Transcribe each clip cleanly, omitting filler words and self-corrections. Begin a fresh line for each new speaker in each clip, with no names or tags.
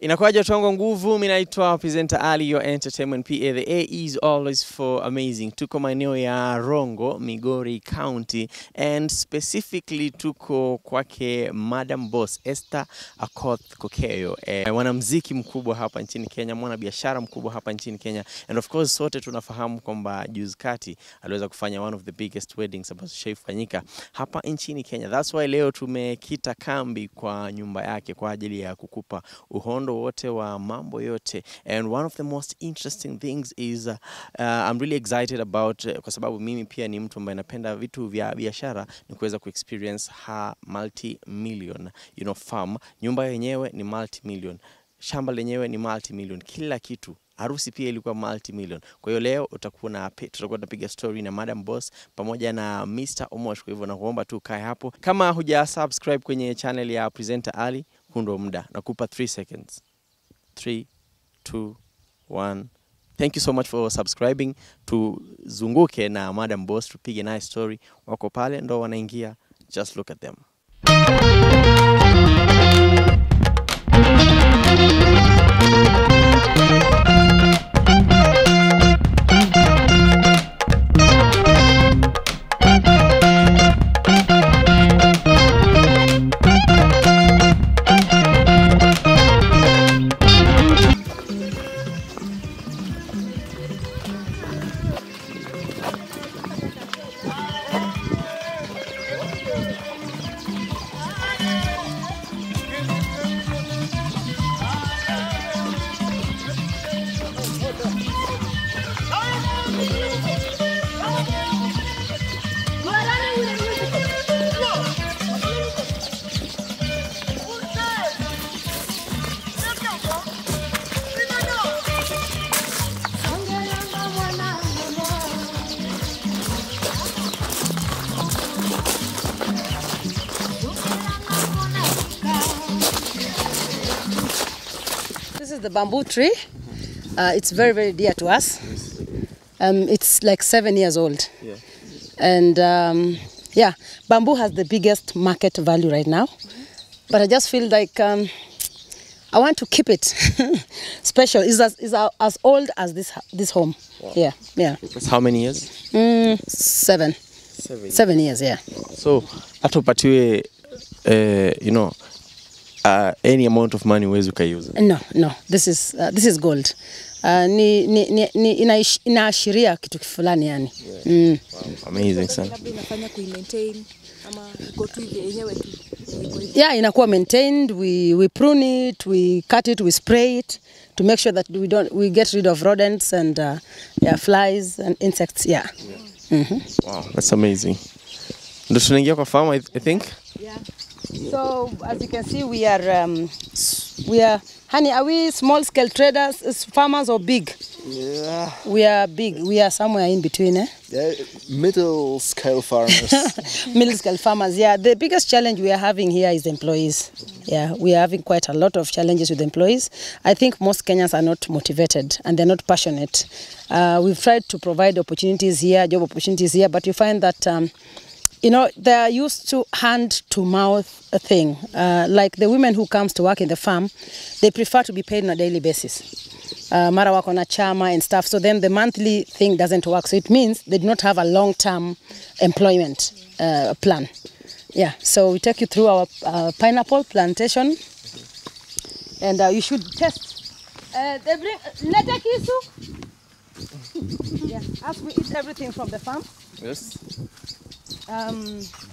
Inakuwaje watu wangu nguvu, mimi naitwa presenter Ali, your entertainment PA. The A is always for amazing. Tuko maeneo ya Rongo, Migori County, and specifically tuko kwake Madam Boss Esther Akothee'S. Mwanamuziki mkubwa hapa nchini Kenya, mwanabiashara mkubwa hapa nchini Kenya. And of course sote tunafahamu kwamba juzi kati aliweza kufanya one of the biggest weddings ambazo shaifanyika hapa nchini Kenya. That's why leo tumekita kambi kwa nyumba yake kwa ajili ya kukupa uhondo wote wa mambo yote. And one of the most interesting things is I'm really excited about kwa sababu mimi pia ni mtu ambaye napenda vitu vya biashara, ni kuweza kuexperience her multi-million farm. Nyumba yenyewe ni multi-million, shamba lenyewe ni multi-million, kila kitu. Harusi pia ilikuwa multi-million. Kwa hiyo leo tutakuwa tunapiga story na Madam Boss pamoja na Mr. Omosh. Kwa hivyo nakuomba tu kae hapo. Kama huja subscribe kwenye channel ya Presenter Ali, hundo muda. Nakupa 3 seconds. 3, 2, 1. Thank you so much for subscribing. Tuzunguke na Madam Boss, tupige nice story. Wako pale ndo wanaingia. Just look at them.
This is the bamboo tree. It's very, very dear to us. It's like 7 years old.
Yeah.
And yeah, bamboo has the biggest market value right now. But I just feel like I want to keep it special. It's as old as this home. Wow. Yeah.
It's how many years?
7. 7 years, yeah.
So, atupatiwe any amount of money uwezi ukaiuza?
No. This is gold. Inaashiria kitu fulani yani.
Wow, amazing sana.
Inafanya ku-maintain ama go tu yenyewe tu.
Yeah, inakuwa maintained. We prune it, we cut it, we spray it to make sure that we get rid of rodents and flies and insects. Yeah.
Wow, that's amazing. Ndio tunaingia kwa farm, I think.
Yeah. So as you can see, we are honey. Are we small scale traders, farmers, or big?
Yeah.
We are big. We are somewhere in between, eh?
Yeah, middle scale farmers.
Middle scale farmers. Yeah. The biggest challenge we are having here is employees. Yeah, we are having quite a lot of challenges with employees. I think most Kenyans are not motivated and they're not passionate. We've tried to provide opportunities here, job opportunities here, but you find that they are used to hand-to-mouth thing. Like the women who comes to work in the farm, they prefer to be paid on a daily basis. Mara wako na chama and stuff. So then the monthly thing doesn't work. So it means they do not have a long-term employment plan. Yeah. So we take you through our pineapple plantation, and you should test. They bring kisu. Yeah. As we eat everything from the farm.
Yes.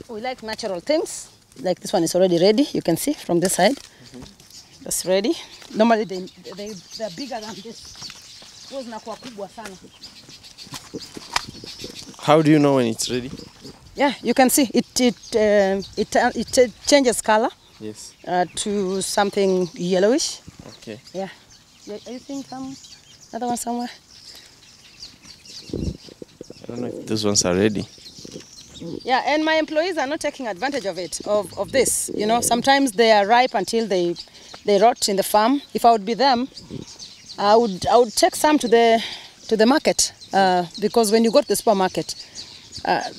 We like natural things. Like this one is already ready. You can see from this side. That's ready. Normally they're bigger than this.
How do you know when it's ready?
Yeah, you can see it changes color.
Yes.
To something yellowish.
Okay.
Yeah. Are you seeing another one somewhere?
I don't know if those ones are ready.
Yeah, and my employees are not taking advantage of it, of this. Sometimes they are ripe until they rot in the farm. If I would be them, I would take some to the market, because when you go to the supermarket,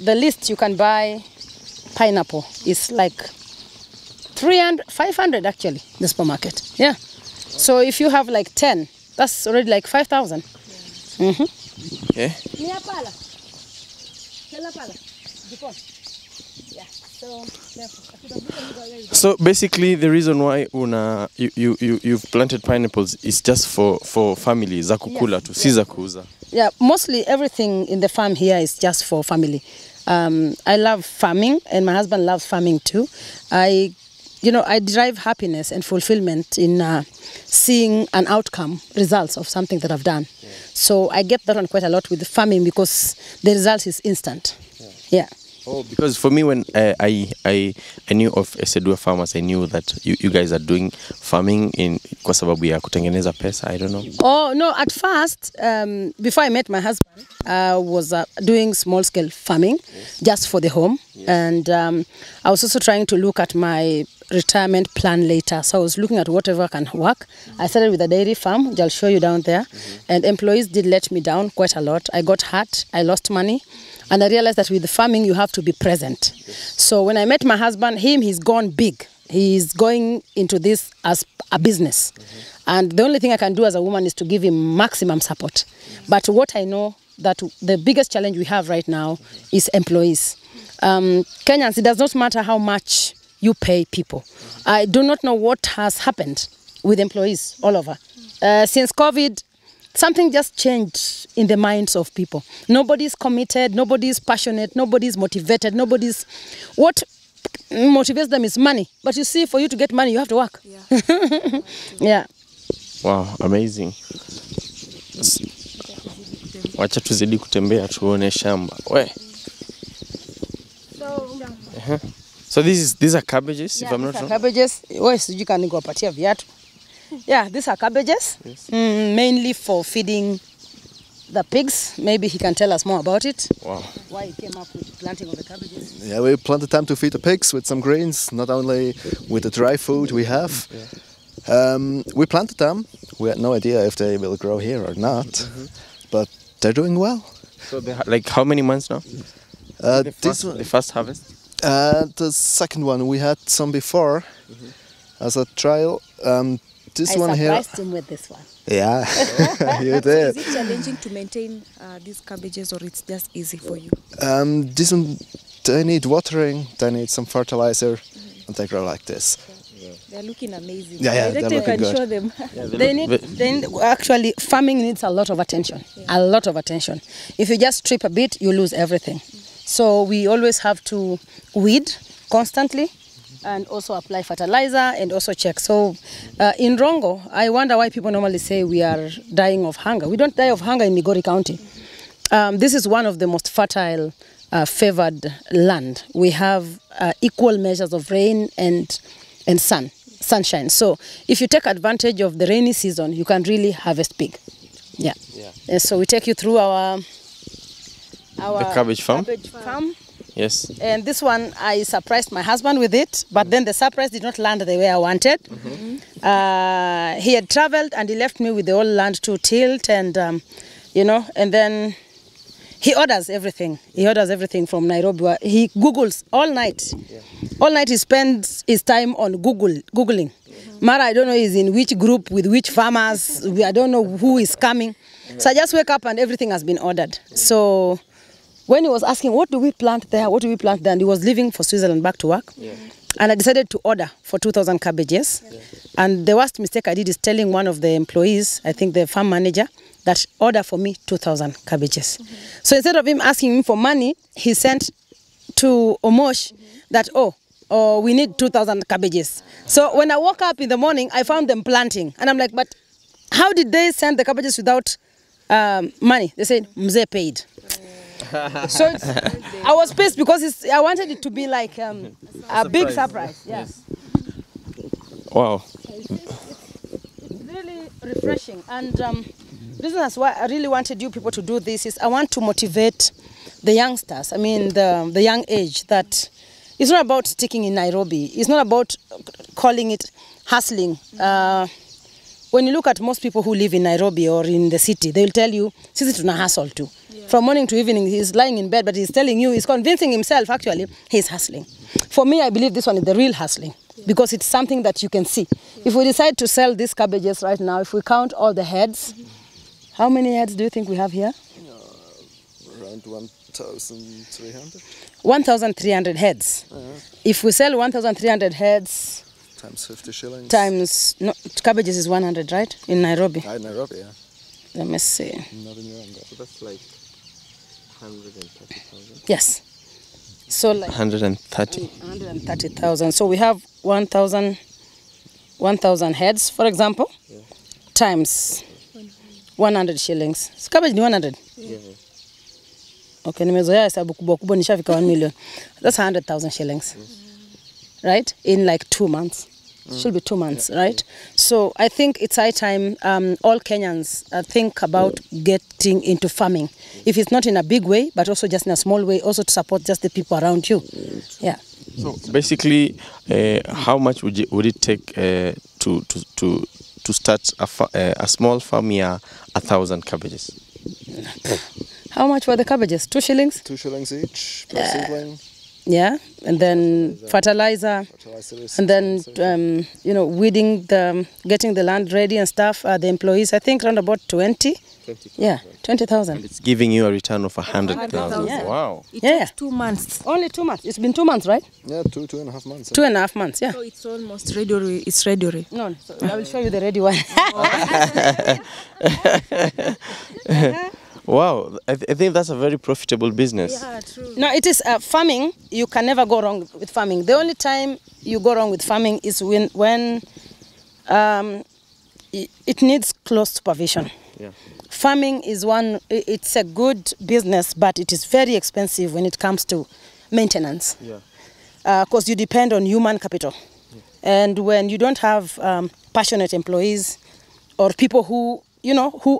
the least you can buy pineapple is like 300, 500 actually, the supermarket. Yeah. So if you have like 10, that's already like 5,000.
Okay. So basically, the reason why you've planted pineapples is just for family, za kukula tu, si za kuuza.
Yeah, mostly everything in the farm here is just for family. I love farming, and my husband loves farming too. I derive happiness and fulfillment in seeing an outcome, results of something that I've done. Yeah. So I get that one quite a lot with farming because the result is instant. Yeah.
Oh, because for me, when I knew of Esedua farmers, I knew that you guys are doing farming kwa sababu ya kutengeneza pesa. I don't know.
Oh no! At first, before I met my husband, I was doing small scale farming, just for the home, and I was also trying to look at my retirement plan later. So I was looking at whatever can work. I started with a dairy farm, which I'll show you down there, and employees did let me down quite a lot. I got hurt. I lost money. And I realized that with the farming, you have to be present. So when I met my husband, he's gone big. He's going into this as a business. And the only thing I can do as a woman is to give him maximum support. But what I know that the biggest challenge we have right now is employees. Kenyans, it does not matter how much you pay people. I do not know what has happened with employees all over. Since COVID, something just changed in the minds of people. Nobody's committed, nobody's passionate, nobody's motivated, what motivates them is money. But you see, for you to get money, you have to work. Yeah. Yeah.
Wow, amazing. Wacha tuzidi kutembea tuone shamba. So these are cabbages, if I'm not wrong.
Cabbages. You can go patia viatu. Yeah, these are cabbages, mainly for feeding the pigs. Maybe he can tell us more about it.
Wow.
Why he came up with planting of the cabbages.
Yeah, we planted them to feed the pigs with some grains, not only with the dry food we have. We planted them. We had no idea if they will grow here or not, but they're doing well.
So they like how many months now? The first harvest?
The second one, we had some before as a trial. This one here.
I surprised him with this one.
Yeah, you did.
Is it challenging to maintain these cabbages, or it's just easy for you?
This one, they need watering, they need some fertilizer, and they grow like this.
They're looking amazing.
Yeah, they're looking good.
Show them.
Actually, farming needs a lot of attention. A lot of attention. If you just strip a bit, you lose everything. So we always have to weed constantly, and also apply fertilizer and also check. So in Rongo, I wonder why people normally say we are dying of hunger. We don't die of hunger in Migori County. This is one of the most fertile, favored land. We have equal measures of rain and sunshine. So if you take advantage of the rainy season, you can really harvest big. Yeah. And so we take you through the
cabbage farm.
Yes. And this one, I surprised my husband with it, but then the surprise did not land the way I wanted. He had traveled and he left me with the whole land to tilt and, and then he orders everything. He orders everything from Nairobi. He Googles all night. All night he spends his time on Googling. Mara, I don't know he's in which group, with which farmers. I don't know who is coming. So I just wake up and everything has been ordered. So when he was asking, what do we plant there, what do we plant there, and he was leaving for Switzerland back to work, and I decided to order for 2,000 cabbages. And the worst mistake I did is telling one of the employees, I think the farm manager, that order for me 2,000 cabbages. So instead of him asking me for money, he sent to Omosh that, we need 2,000 cabbages. So when I woke up in the morning, I found them planting. And I'm like, but how did they send the cabbages without money? They said, Mzee paid. So I was pissed because I wanted it to be like a big surprise. Yes.
Wow.
It's really refreshing. And the reason that's why I really wanted you people to do this is I want to motivate the youngsters. I mean, the young age, that it's not about sticking in Nairobi. It's not about calling it hustling. When you look at most people who live in Nairobi or in the city, they will tell you, sisi tuna hustle too. From morning to evening, he's lying in bed, but he's telling you, he's convincing himself, actually, he's hustling. For me, I believe this one is the real hustling. because it's something that you can see. If we decide to sell these cabbages right now, if we count all the heads, how many heads do you think we have here?
Around 1,300.
1,300 heads. If we sell 1,300 heads
Times 50 shillings.
times, no, cabbages is 100, right? In Nairobi.
Nairobi, yeah.
Let me see.
Not in Rongo.
So that's like 130,000.
Yes. So like
130.
130,000. So we have 1,000 heads, for example, times 100 shillings. So cabbage ni 100?
Yeah.
Okay, nimezoea hesabu kubwa kubwa nishafika 1 million. That's 100,000 shillings. Right? In like 2 months. Should be 2 months, right? So I think it's high time all Kenyans think about getting into farming. If it's not in a big way, but also just in a small way, also to support just the people around you. Yeah.
So basically, how much would it take to start a small farm here, 1,000 cabbages?
How much were the cabbages? 2 shillings?
2 shillings each per seedling.
Yeah, and then fertilizer, and then weeding getting the land ready and stuff. The employees, I think, around about 20.
20,000.
Yeah, 20,000.
It's giving you a return of 100,000.
Yeah.
Wow.
It
Yeah.
takes 2 months.
Only 2 months. It's been 2 months, right?
Yeah, 2.5 months.
2.5 months. Yeah.
So it's almost ready. It's ready.
No, so I will show you the ready one.
Wow, I think that's a very profitable business.
Yeah, true.
No, it is farming. You can never go wrong with farming. The only time you go wrong with farming is when it needs close supervision.
Yeah.
Farming is it's a good business, but it is very expensive when it comes to maintenance.
Yeah.
Because you depend on human capital. And when you don't have passionate employees or people who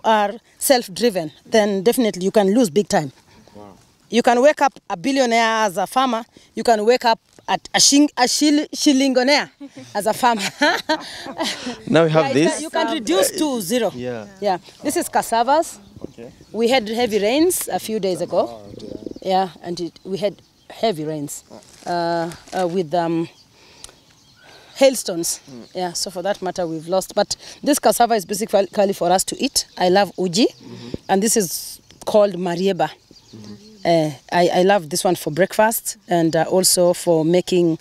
are self-driven, then definitely you can lose big time.
Wow.
You can wake up a billionaire as a farmer. You can wake up at a shillingonaire as a farmer.
Now we have this.
You can reduce to 0.
Yeah.
Yeah. This is cassavas.
Okay.
We had heavy rains a few days ago. Yeah, and we had heavy rains with hailstones. Yeah, so for that matter, we've lost. But this cassava is basically for us to eat. I love uji, and this is called marieba. I love this one for breakfast and also for making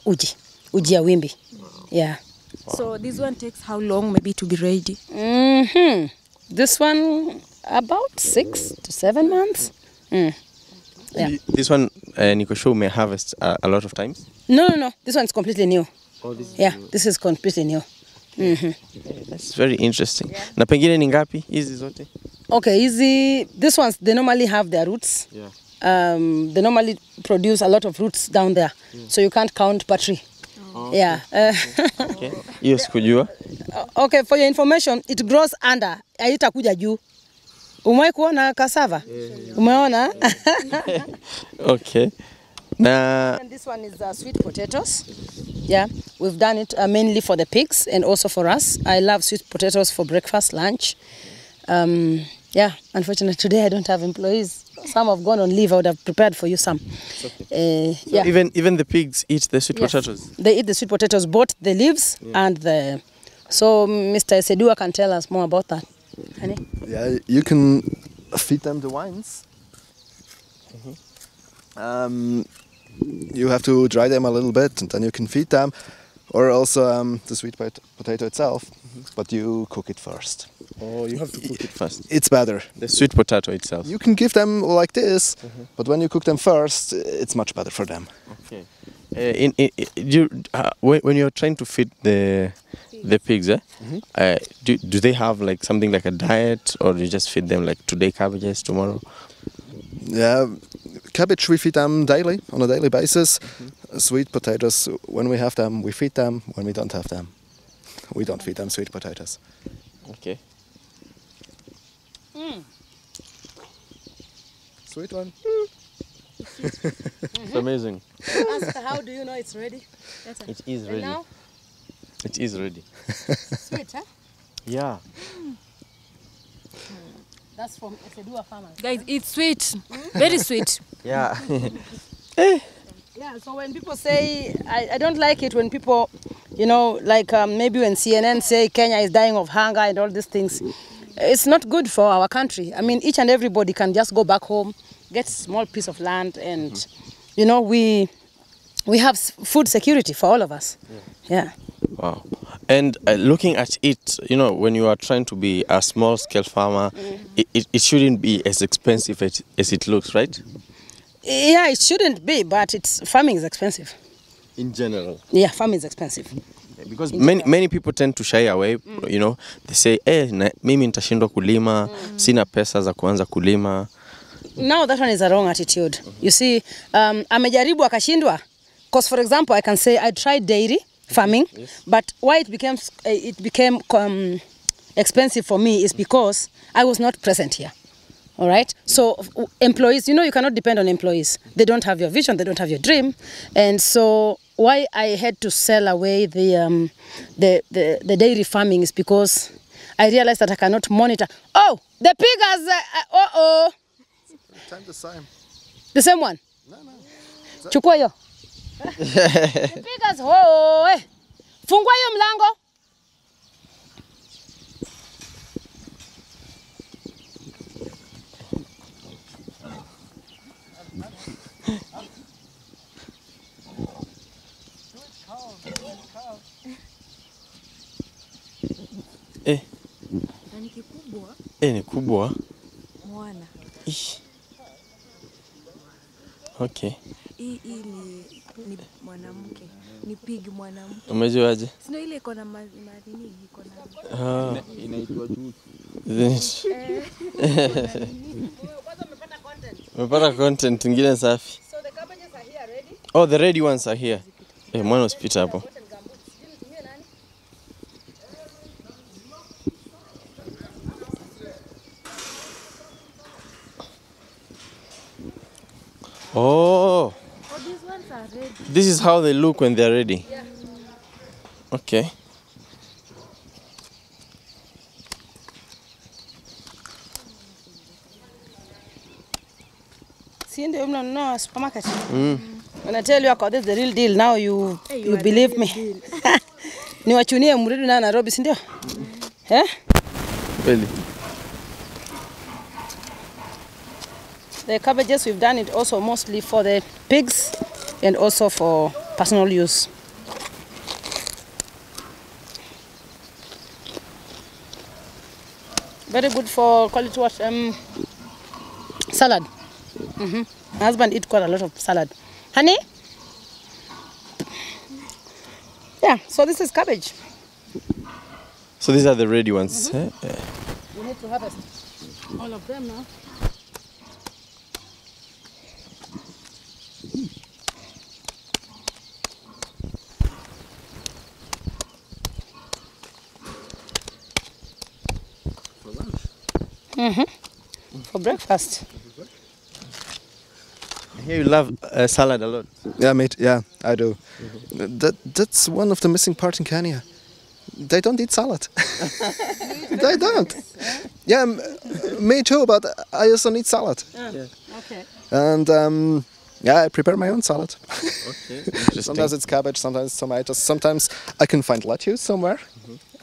uji ya wimbi. Yeah.
So this one takes how long maybe to be ready?
This one about 6 to 7 months. Yeah.
This one, Nico Show may harvest a lot of times?
No. This one's completely new.
Oh, this is
Yeah,
new.
this is completely new.
That's very interesting. Na pengine ni ngapi hizi zote?
Okay, these ones, they normally have their roots.
Yeah.
They normally produce a lot of roots down there. So you can't count per tree. Yeah.
Okay. Hiyo sikujua.
Okay, for your information, it grows under. Haitakuja juu. Umewahi kuona cassava? Umeona?
Okay. Na
And this one is sweet potatoes. Yeah, we've done it mainly for the pigs and also for us. I love sweet potatoes for breakfast, lunch. Yeah, unfortunately today I don't have employees. Some have gone on leave. I would have prepared for you some. Yeah.
even the pigs eat the sweet
Yes.
potatoes.
They eat the sweet potatoes, both the leaves and the. So Mr. Sedua can tell us more about that. Honey?
Yeah, you can feed them the vines. You have to dry them a little bit and then you can feed them. Or also the sweet potato itself, but you cook it first.
Oh, you have to cook it first.
It's better.
The sweet potato itself.
You can give them like this, but when you cook them first, it's much better for them.
Okay. When you're trying to feed the pigs, do they have like something like a diet, or do you just feed them like today cabbages, tomorrow?
Yeah, cabbage we feed them daily, on a daily basis. Sweet potatoes, when we have them, we feed them. When we don't have them, we don't feed them sweet potatoes.
Okay.
Sweet one.
It's amazing.
Ask how do you know it's ready?
It is
And
ready.
now,
It is ready.
sweet, huh?
Yeah.
That's from Sedua farmers.
Guys, it's sweet. Very sweet.
Yeah.
Yeah, Yeah, so when people say, I don't like it when people, you know, like maybe when CNN say Kenya is dying of hunger and all these things. It's not good for our country. I mean, each and everybody can just go back home, get a small piece of land, and, you know, we have food security for all of us. Yeah.
Wow. And looking at it, you know, when you are trying to be a small-scale farmer, it shouldn't be as expensive as it looks, right?
Yeah, it shouldn't be, but farming is expensive.
In general.
Yeah, farming is expensive.
Because many people tend to shy away, you know, they say, mimi nitashindwa kulima, sina pesa za kuanza kulima.
No, that one is a wrong attitude. You see, amejaribu akashindwa. Because for example, I can say I tried dairy farming, but why it became expensive for me is because I was not present here. All right. So employees, you know, you cannot depend on employees. They don't have your vision. They don't have your dream. And so why I had to sell away the dairy farming is because I realized that I cannot monitor. Oh, the pig has.
Time the same.
The same one.
No.
Chukua hiyo. The pig has. Fungua hiyo mlango.
Ni kikubwa.
Ni kubwa.
Mwana.
Okay.
Hii ni mwanamke. Ni pig mwanamke.
Umejuaje?
Sio ile iko na madini iko na.
Inaitwa tu.
Umepata content ingine safi.
So the cabbages are here ready.
Oh, the ready ones are here. Mwana usipita hapo. Oh,
These ones are ready.
this is how they look when they're ready.
Yeah.
Okay.
See, no supermarket. When I tell you about this, the real deal, now you believe me. Niwachunie mrudi na Nairobi, si ndio?
Really?
The cabbages, we've done it also mostly for the pigs and also for personal use. Very good for, call it what, salad. My husband eats quite a lot of salad. Honey? Yeah, so this is cabbage.
So these are the ready ones.
We need to harvest all of them now. For breakfast.
Here you love salad a lot.
Yeah, mate. Yeah, I do. That's one of the missing parts in Kenya. They don't eat salad. They don't. Yeah, me too. But I also need salad.
Okay.
And yeah, I prepare my own salad.
Okay. Interesting.
Sometimes it's cabbage, sometimes it's tomatoes. Sometimes I can find lettuce somewhere.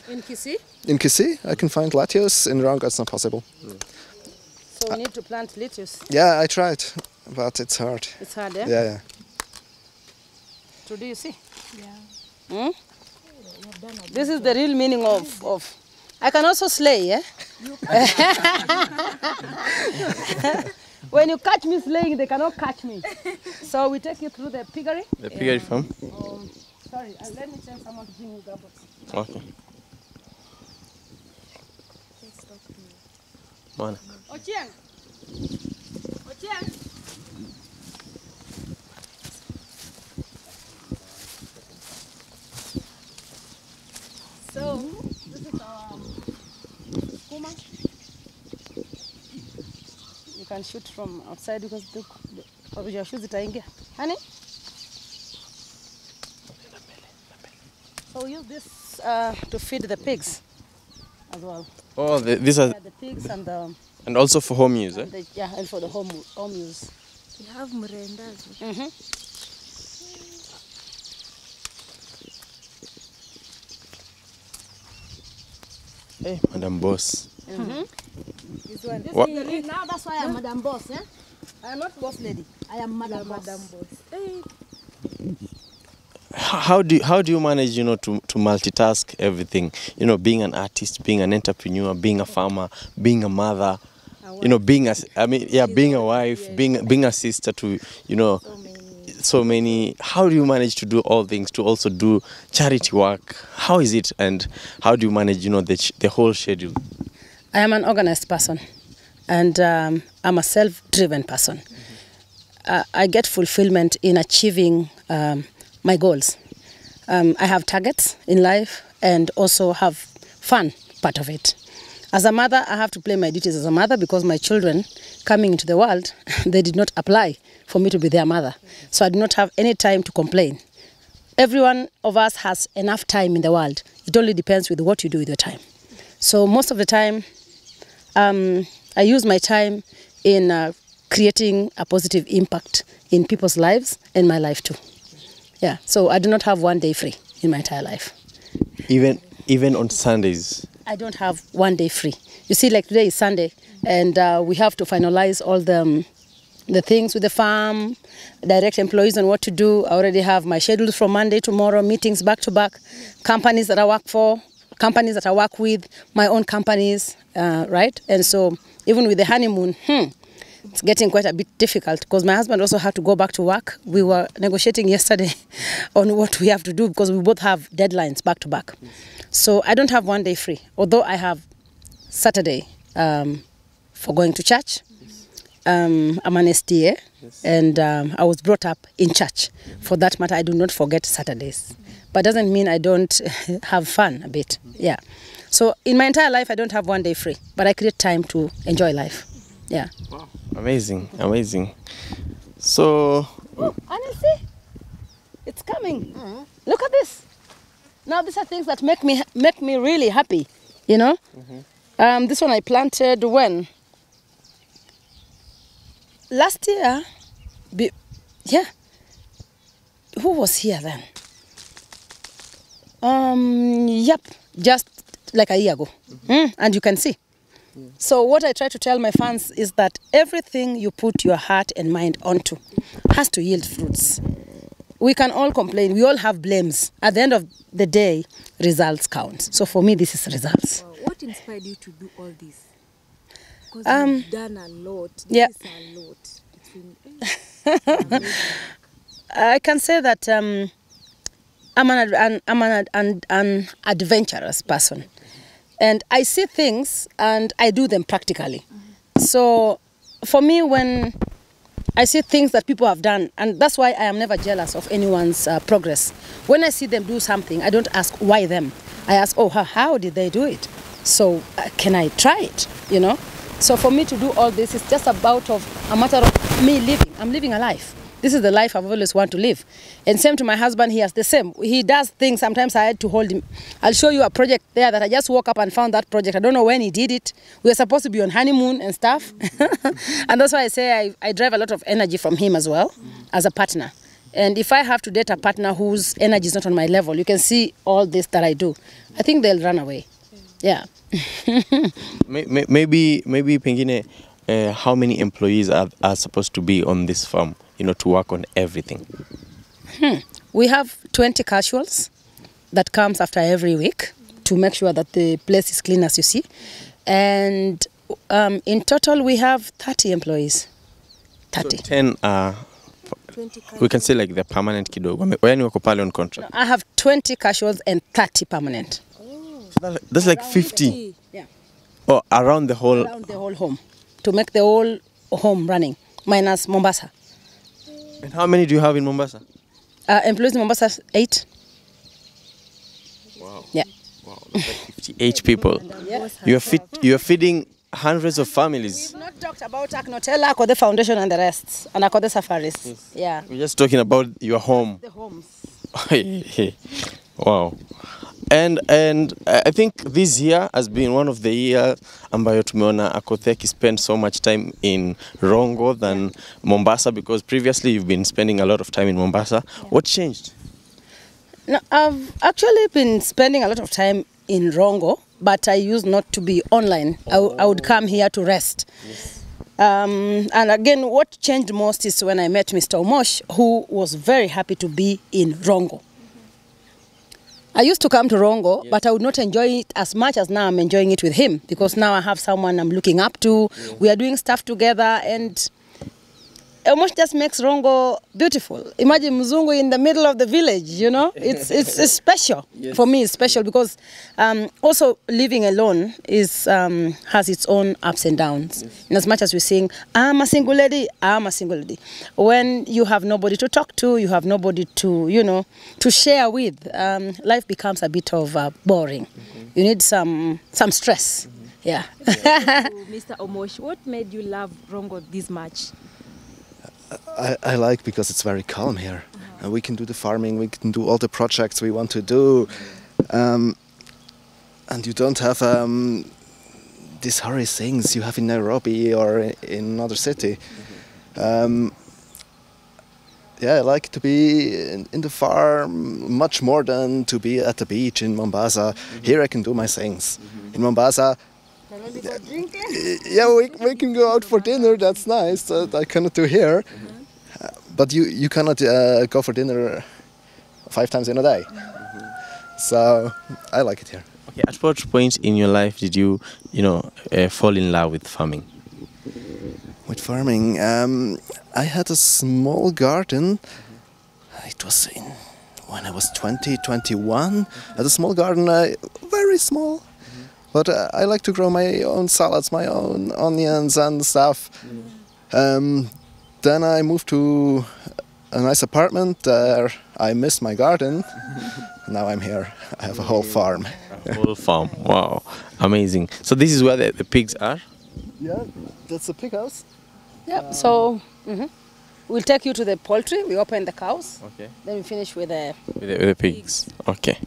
In Kisii?
In Kisii, I can find lettuce. In Rongo, it's not possible.
So we need to plant lettuce.
Yeah, I tried, but it's hard.
It's hard, eh?
Yeah.
So do you see?
Yeah.
This is the real meaning of I can also slay, eh? When you catch me slaying, they cannot catch me. So we take you through the piggery.
The piggery farm?
Sorry, let me tell someone to bring you gumbots.
Okay. Mwana.
Ochieng! Ochieng! So, this is our skuma. You can shoot from outside because your shoes itaingia. Honey? So we use this to feed the pigs as well.
Oh, these are...
Yeah, the pigs and the...
And also for home use, eh?
Yeah, and for the home use.
We have mrendazi.
Hey, Madam Boss.
This one.
What?
Now that's why I'm Madam Boss. Eh? I am not boss lady. I am Madam Boss.
Madam Boss. Hey.
How do you manage, you know, to multitask everything? You know, being an artist, being an entrepreneur, being a farmer, being a mother, you know, being a being a wife, being a sister to, you know, so many. How do you manage to do all things, to also do charity work? How is it, and how do you manage, you know, the whole schedule?
I am an organized person, and I'm a self-driven person. I get fulfillment in achieving my goals. I have targets in life and also have fun part of it. As a mother, I have to play my duties as a mother because my children coming into the world, they did not apply for me to be their mother. So I do not have any time to complain. Every one of us has enough time in the world. It only depends with what you do with your time. So most of the time, I use my time in creating a positive impact in people's lives and my life too. Yeah, so I do not have one day free in my entire life.
Even on Sundays?
I don't have one day free. You see, like today is Sunday, and we have to finalize all the things with the farm, direct employees on what to do. I already have my schedules from Monday, tomorrow, meetings back to back, companies that I work for, companies that I work with, my own companies, right? And so even with the honeymoon, it's getting quite a bit difficult because my husband also had to go back to work. We were negotiating yesterday on what we have to do because we both have deadlines back to back. So I don't have one day free, although I have Saturday for going to church. I'm an STA, and I was brought up in church. For that matter, I do not forget Saturdays. But doesn't mean I don't have fun a bit. Yeah. So in my entire life, I don't have one day free, but I create time to enjoy life. Yeah.
Wow. Amazing, amazing. So,
honestly, it's coming. Look at this. Now these are things that make me really happy. You know. This one I planted when last year. Yeah. Who was here then? Yep, just like a year ago. And you can see. So what I try to tell my fans is that everything you put your heart and mind onto has to yield fruits. We can all complain. We all have blames. At the end of the day, results count. So for me, this is results.
Wow. What inspired you to do all this? Because you've done a lot. This is a lot. It's been amazing.
I can say that I'm an adventurous person. And I see things and I do them practically. So for me, when I see things that people have done, and that's why I am never jealous of anyone's progress. When I see them do something, I don't ask why them. I ask, oh, how did they do it? So can I try it, you know? So for me to do all this is just a matter of me living. I'm living a life. This is the life I've always wanted to live. And same to my husband, he has the same. He does things, sometimes I had to hold him. I'll show you a project there that I just woke up and found that project. I don't know when he did it. We were supposed to be on honeymoon and stuff. And that's why I say I drive a lot of energy from him as well, as a partner. And if I have to date a partner whose energy is not on my level, you can see all this that I do. I think they'll run away. Yeah.
maybe pengine, how many employees are supposed to be on this farm, you know, to work on everything?
We have 20 casuals that comes after every week to make sure that the place is clean, as you see. And in total, we have 30 employees. 30.
So 10 are, we can say like the permanent kidogo. When you wako on contract?
I have 20 casuals and 30 permanent.
So that's like 50.
Yeah.
Oh, around the whole?
Around the whole home. To make the whole home running, minus Mombasa.
And how many do you have in Mombasa?
Employees in Mombasa, 8.
Wow.
Yeah.
Wow, that's like 58 people. Yeah. You are feeding hundreds of families.
We've not talked about Aknotela, Akothe Foundation and the rest, and Akothe Safaris.
Yes.
Yeah.
We're just talking about your home.
The homes.
Wow. And I think this year has been one of the years ambayo tumeona Akothee'S spend so much time in Rongo than Mombasa, because previously you've been spending a lot of time in Mombasa. Yeah. What changed?
No, I've actually been spending a lot of time in Rongo but I used not to be online. I would come here to rest.
Yes.
And again, what changed most is when I met Mr. Omosh, who was very happy to be in Rongo. I used to come to Rongo, but I would not enjoy it as much as now I'm enjoying it with him, because now I have someone I'm looking up to. Yeah. We are doing stuff together, and Omosh just makes Rongo beautiful. Imagine Mzungu in the middle of the village, you know. It's special. Yes. For me, it's special because also living alone is has its own ups and downs. Yes. In as much as we sing, I'm a single lady, I'm a single lady. When you have nobody to talk to, you have nobody to, you know, to share with, life becomes a bit of boring. Mm-hmm. You need some stress. Mm-hmm. Yeah.
Mr. Omosh, what made you love Rongo this much?
I like because it's very calm here. And we can do the farming, we can do all the projects we want to do. And you don't have these hurry things you have in Nairobi or in another city. Yeah, I like to be in the farm much more than to be at the beach in Mombasa. Here I can do my things. In Mombasa, yeah, we can go out for dinner, that's nice, that I cannot do here. But you cannot go for dinner 5 times in a day. So I like it here.
Okay, at what point in your life did you fall in love with farming?
With farming, I had a small garden. It was when I was 20, 21. I had a small garden, very small. But I like to grow my own salads, my own onions and stuff. Then I moved to a nice apartment there. I missed my garden. Now I'm here. I have a whole farm.
A whole farm. Wow, amazing. So this is where the pigs are?
Yeah, that's the pig house.
Yeah, so we'll take you to the poultry. We open the cows.
Okay.
Then we finish with the
pigs. Okay.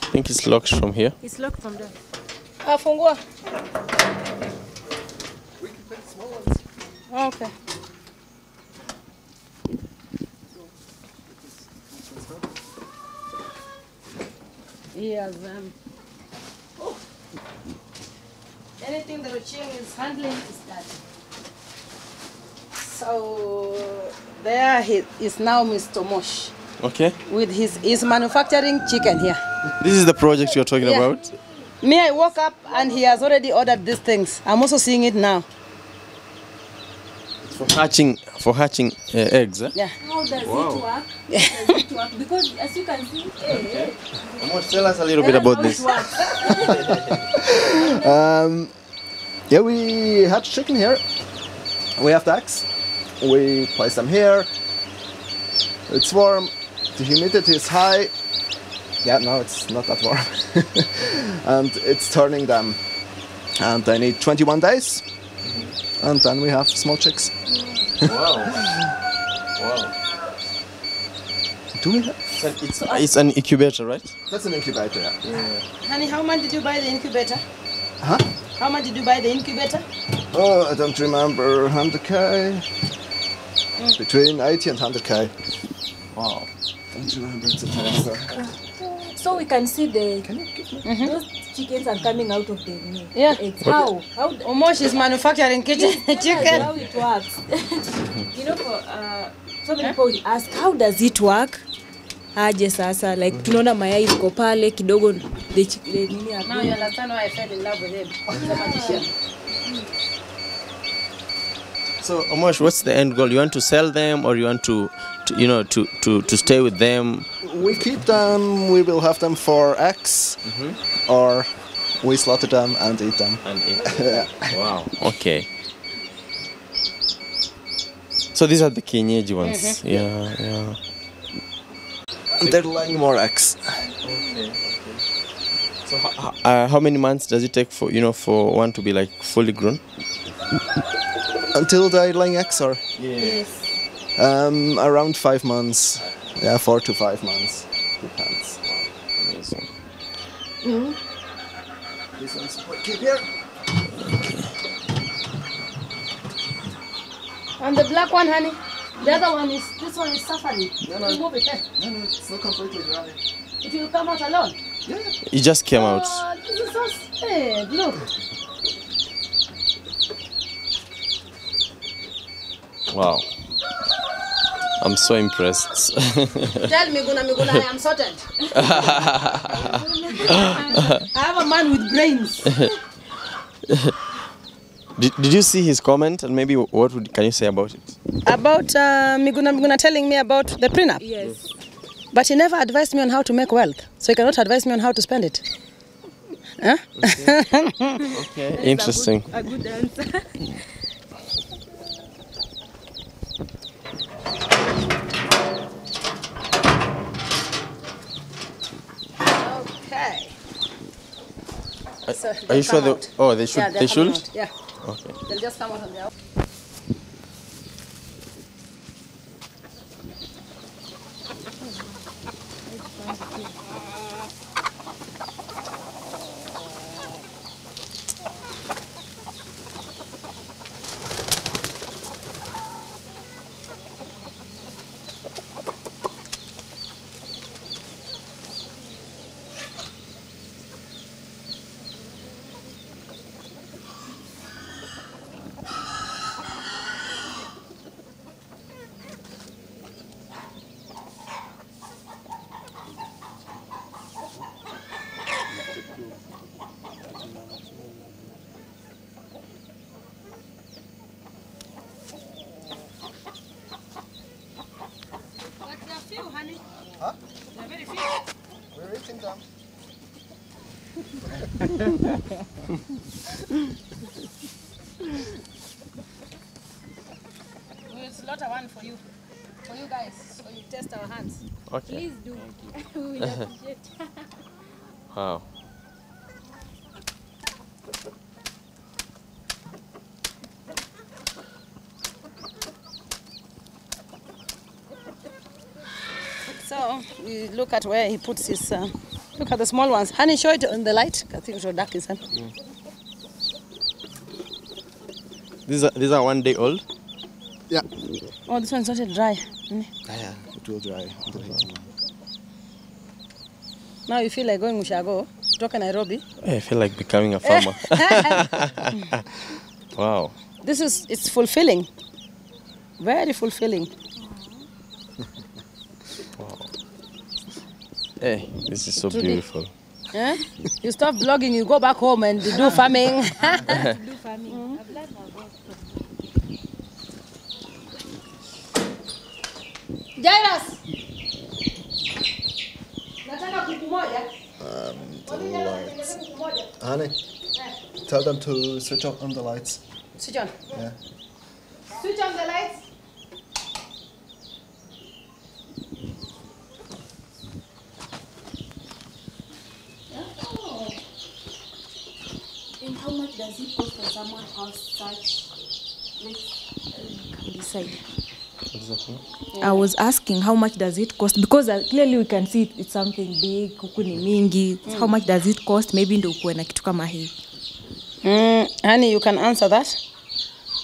I think it's locked from here.
It's locked from there.
Fungua.
We can put small ones.
Okay. Yes. Anything that Ochieng is handling is that. So there is now Mr. Mosh.
Okay.
With his manufacturing chicken here.
This is the project you're talking about?
Me, I woke up and he has already ordered these things. I'm also seeing it now.
For hatching eggs, eh?
Yeah.
How does it work? How does it work? Because as you can see,
Tell us a little bit about this.
Yeah, we hatch chicken here. We have the eggs. We place them here. It's warm. The humidity is high. Yeah, no, it's not that warm. And it's turning them. And they need 21 days. And then we have small chicks.
Wow. Wow.
Do we have?
It's an incubator, right?
That's an incubator, yeah.
Honey, how much did you buy the incubator?
Huh?
How much did you buy the incubator?
Oh, I don't remember. 100k? Between 80 and 100k. Wow. I don't remember. It's a time ago.
so we can see those chickens are coming out of the eggs. How?
Omosh is manufacturing chicken.
How it works. So many people ask, how does it work? Aje sasa, like tunaona mayai iko pale kidogo the nini hapo.
Now you understand why I fell in love with him. He's a magician.
So Omosh, what's the end goal? You want to sell them, or you want to stay with them?
We keep them. We will have them for eggs, or we slaughter them and eat them.
Yeah. Wow. Okay. So these are the kienyeji ones. Yeah.
And they're laying more eggs.
Okay. So how many months does it take for one to be like fully grown?
Until they laying eggs or
Yes.
around 5 months. Yeah, 4 to 5 months. Depends.
Amazing.
This one's keep here.
And the black one, honey. The other one is, this one is suffering.
No.
Remove it, eh?
No, it's not completely dry.
It will come out alone.
Yeah.
It just came out.
Oh, this is so sad. Look.
Wow. I'm so impressed.
Tell Miguna, I am sorted. I have a man with brains.
Did you see his comment, and maybe what can you say about it?
About Miguna telling me about the prenup.
Yes.
But he never advised me on how to make wealth. So he cannot advise me on how to spend it. Huh?
Okay. Interesting.
A good answer.
Okay. So
Are
they'll
you sure
come
they?
out.
Oh, they should.
Yeah,
they
they're coming
should.
out. Yeah.
Okay.
They'll just come out on their own.
Huh? We're eating them.
We'll slaughter one for you guys, so you test our hands.
Okay.
Please do. We will appreciate.
Wow.
So we look at where he puts his. Look at the small ones. Honey, show it in the light. I think it should dark his hand.
These are 1 day old.
Yeah.
Oh, this one's not yet dry.
Yeah, it will dry. It will heat.
Now you feel like going Ushago, talk Nairobi.
I feel like becoming a farmer. Wow.
It's fulfilling. Very fulfilling.
Hey, this is so beautiful.
Eh? You stop vlogging, you go back home and do farming.
Do farming. I've learned my work.
Jairus! Nataka kuku moja.
The lights. Honey, tell them to switch on the lights.
Switch on.
Yeah.
Switch on the lights.
And how much does it cost for someone who has such? Let's decide. I was asking how much does it cost, because clearly we can see it's something big, kuku ni mingi. How much does it cost? Maybe ndio kuwe na kitu kama hii.
Honey, you can answer that.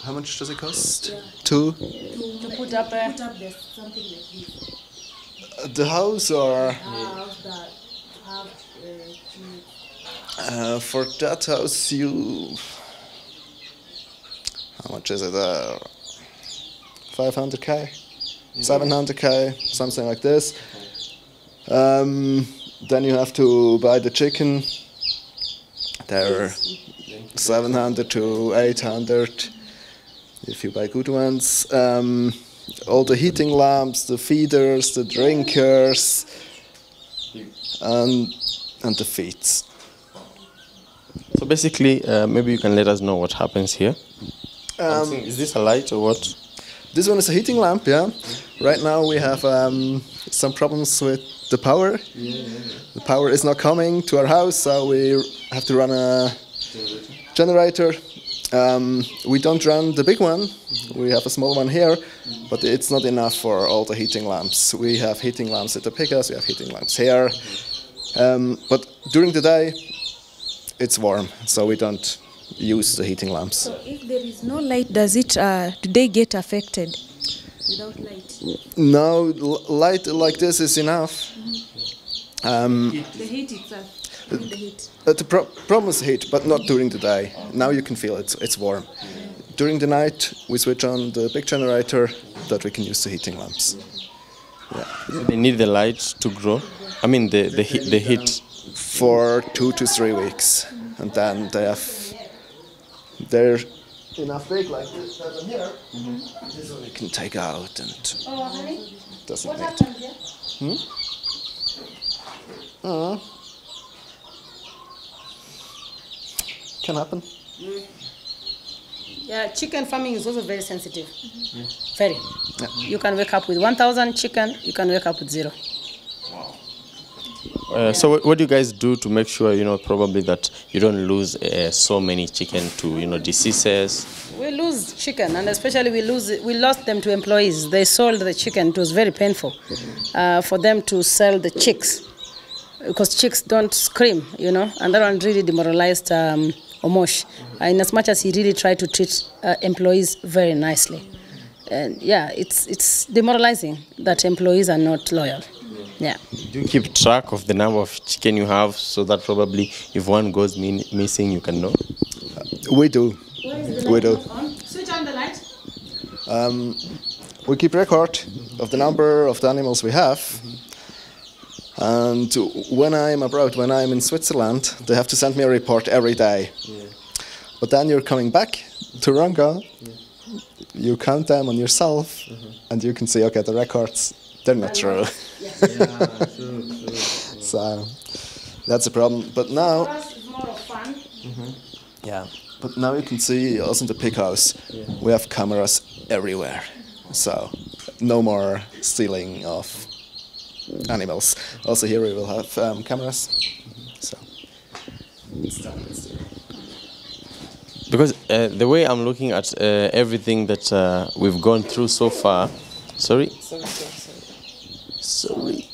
How much does it cost? Yeah. To
Put up there.
Put up there something like this.
the house or
House that have
for that house you. How much is it? 500k, 700k, something like this. Then you have to buy the chicken. They're 700 to 800 if you buy good ones. All the heating lamps, the feeders, the drinkers, and the feeds.
So basically, maybe you can let us know what happens here. Is this a light or what?
This one is a heating lamp, yeah. Right now we have some problems with the power. The power is not coming to our house, so we have to run a generator. We don't run the big one. We have a small one here, but it's not enough for all the heating lamps. We have heating lamps at the pickers, we have heating lamps here. But during the day, it's warm, so we don't use the heating lamps.
So if there is no light, do they get affected without light?
No, light like this is enough.
The heat itself. The heat.
The problem is heat, but not during the day. Now you can feel it's warm. During the night, we switch on the big generator that we can use the heating lamps. Yeah.
So they need the light to grow. I mean the heat.
For 2 to 3 weeks, and then they're enough big like this that one here. This one we can take out and doesn't need. Can happen.
Yeah, chicken farming is also very sensitive. Very. Yeah. You can wake up with 1,000 chicken, you can wake up with 0.
So what do you guys do to make sure, probably that you don't lose so many chicken to, diseases?
We lose chicken, and especially we lost them to employees. They sold the chicken. It was very painful for them to sell the chicks, because chicks don't scream, and that one really demoralized Omosh, in as much as he really tried to treat employees very nicely. And yeah, it's demoralizing that employees are not loyal. Yeah.
Do you keep track of the number of chicken you have, so that probably if one goes missing, you can know?
We do. We do.
Switch on the light.
We keep record of the number of the animals we have. And when I'm abroad, when I'm in Switzerland, they have to send me a report every day. Yeah. But then you're coming back to Rongo, you count them on yourself, and you can see, okay, the records, they're not true. True. So that's a problem. But now,
For us, it's more of fun.
Yeah. But now you can see also in the pig house, we have cameras everywhere. So no more stealing of animals. Also here we will have cameras. So it's done.
Because the way I'm looking at everything that we've gone through so far, sorry. Okay, sorry.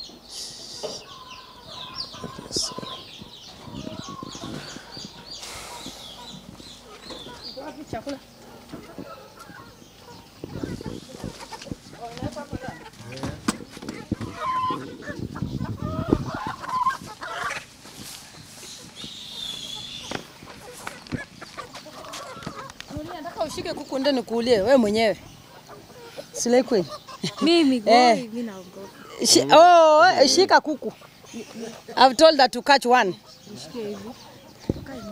Ushike kuku ndani kuulie wewe mwenyewe. Silekwe.
Mimi naogopa.
Shika kuku. I've told her to catch one.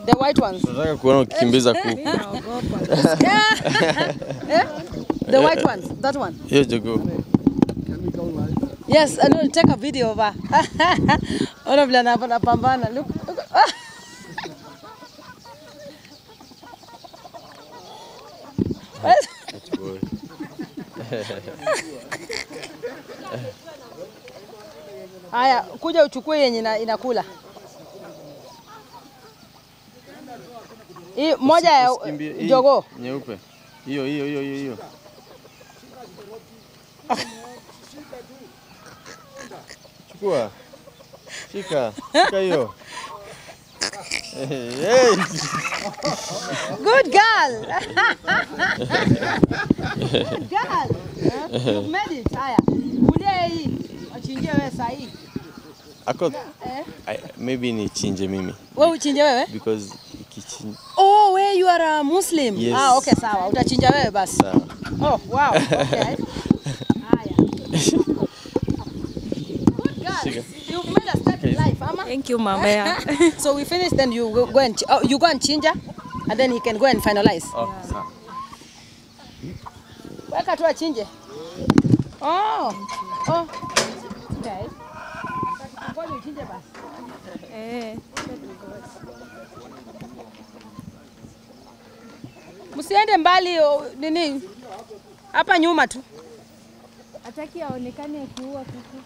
The white ones.
Nataka kuona ukikimbiza kuku.
The white ones, that one.
Here you go.
Can we go live?
Yes, I will take a video of her. Ona vile anapambana. Look. Haya, kuja uchukue yenye inakula. Hii moja ya jogo.
Nyeupe. Hiyo. Chukua. Shika hiyo. Hey.
Good girl. Good girl. You made it. Haya. Kulia hii. Achinje wewe sahi.
Maybe ni chinje mimi.
Wewe uchinje wewe?
Because ikichinja.
Oh, where you are a Muslim?
Yes.
Okay, sawa. Utachinja wewe basi.
Sawa.
Oh, wow. Okay. Haya. Good girl. You've made a step in life, Ama.
Thank you, Mama.
So we finish, then you go and you go and chinja, and then he can go and finalize.
Oh, sawa.
Weka tu achinje. Oh. Okay. Ngoja uchinje basi. Msiende mbali nini? Hapa nyuma tu.
Hataki aonekane akiua kuku.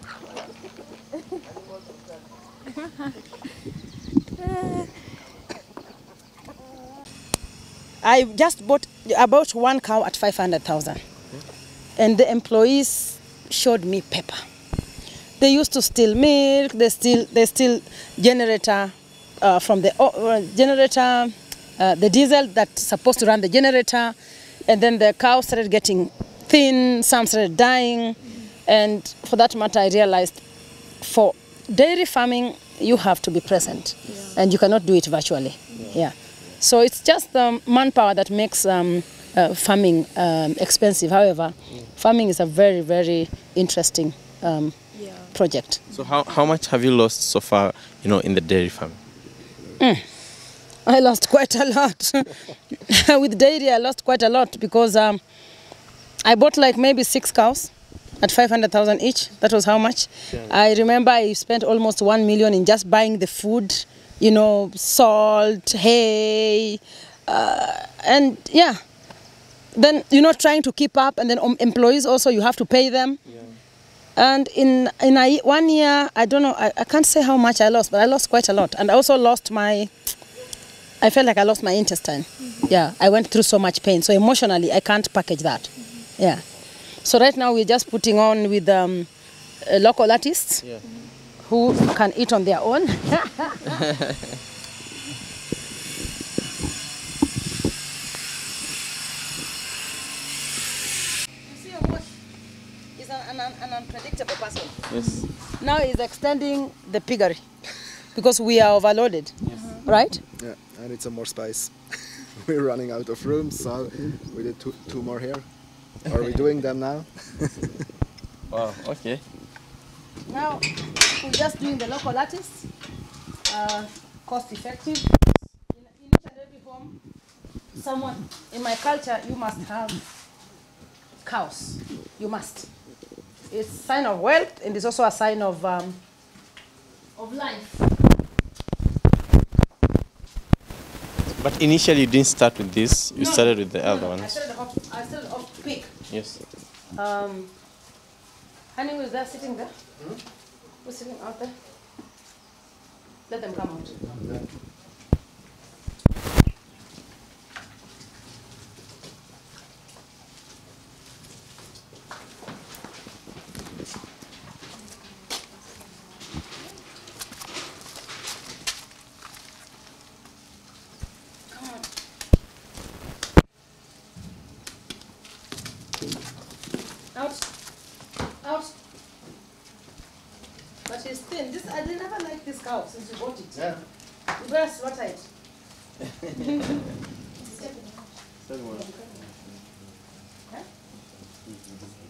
I just bought about one cow at 500,000. And the employees showed me paper. They used to steal milk, they steal generator from the generator, the diesel that's supposed to run the generator. And then the cow started getting thin, some started dying. And for that matter, I realized for dairy farming, you have to be present. And you cannot do it virtually. Yeah. So it's just manpower that makes farming expensive. However, farming is a very, very interesting project.
So how much have you lost so far, in the dairy farm?
I lost quite a lot. With dairy, I lost quite a lot because I bought like maybe 6 cows at 500,000 each. That was how much. Yeah. I remember I spent almost 1 million in just buying the food, salt, hay, and yeah. Then, trying to keep up, and then employees also, you have to pay them. Yeah. And in 1 year, I don't know, I can't say how much I lost, but I lost quite a lot. And I also lost I felt like I lost my intestine. Yeah, I went through so much pain. So emotionally, I can't package that. Yeah. So right now, we're just putting on with local artists who can eat on their own. An unpredictable person.
Yes.
Now he's extending the piggery because we are overloaded, right?
Yeah, I need some more space. We're running out of room, so we did two more here. Are we doing them now?
Wow, okay.
Now we're just doing the local artists, cost effective. In each and every home, someone, in my culture, you must have cows. You must. It's a sign of wealth, and it's also a sign of life.
But initially you didn't start with this, you started with the other ones.
I started off pig.
Yes.
Honey was there sitting there? Who's sitting out there? Let them come out. Out. But she's thin. I didn't never like this cow since you bought it.
Yeah.
You better slaughter it.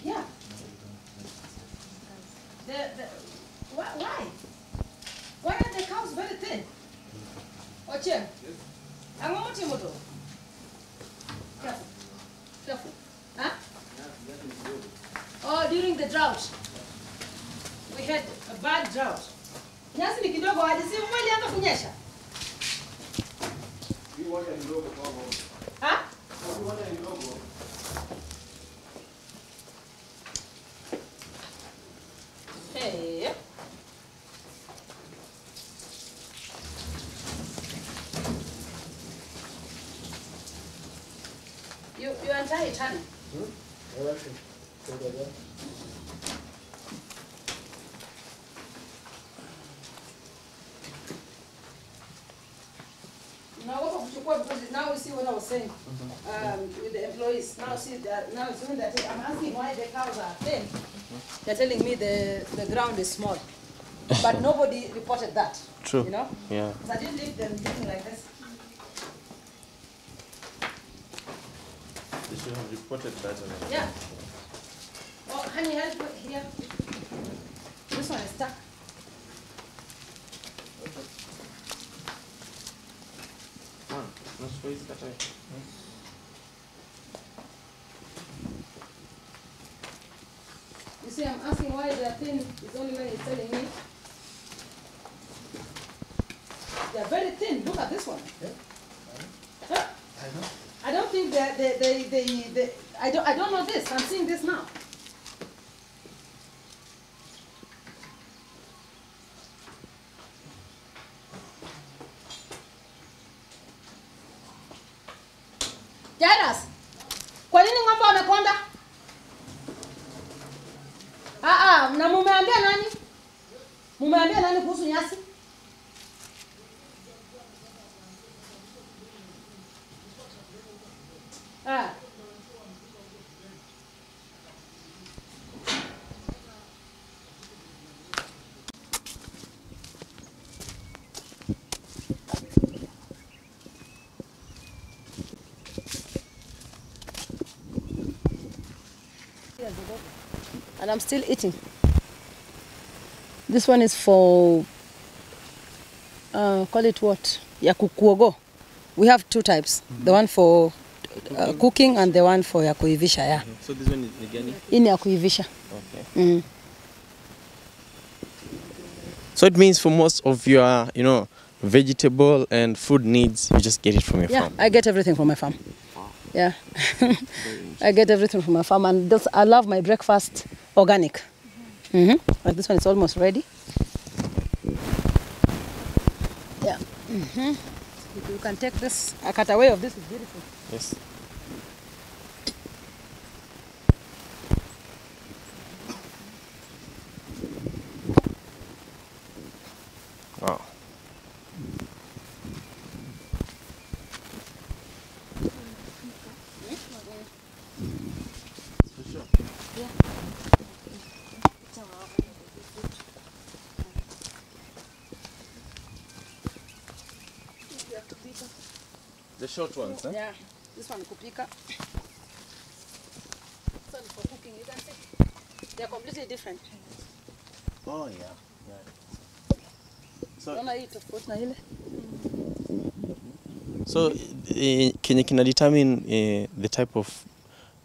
Yeah. Why? Why are the cows very thin? Oche. I'm going to moto. Careful. Huh? Oh, during the drought. We had a bad drought. Nyasi ni kidogo aje si mwezi hata kunyesha. Ha? Hey. You untie it, honey. Now we see what I was saying with the employees. Now see that now it's doing that. I'm asking why the cows are thin. They're telling me the ground is small, but nobody reported that.
True.
So
Yeah.
I didn't leave them looking like this.
They should have reported that.
Yeah. Oh, honey, help here. This one is stuck. You see, I'm asking why they're thin. It's only when he's telling me. They're very thin. Look at this one.
Yeah.
Huh?
I know.
I don't think I don't know this. I'm seeing this now. Na mumeambia nani? Mumeambia nani kuhusu nyasi? Ah. And I'm still eating. This one is for, call it what? Ya kukuogo. We have two types. The one for cooking and the one for ya kuivisha. Yeah.
So this one is Migori?
In ya kuivisha.
Okay. So it means for most of your, vegetable and food needs, you just get it from your farm?
Yeah, I get everything from my farm. Yeah. I get everything from my farm, and I love my breakfast organic. But this one is almost ready. Yeah. You can take this. A cutaway of this is beautiful.
Yes. Wow. The short ones, huh?
Yeah, this one kupika. This one is for cooking. You can see they are completely different.
Oh yeah. So kenye kina determine the type of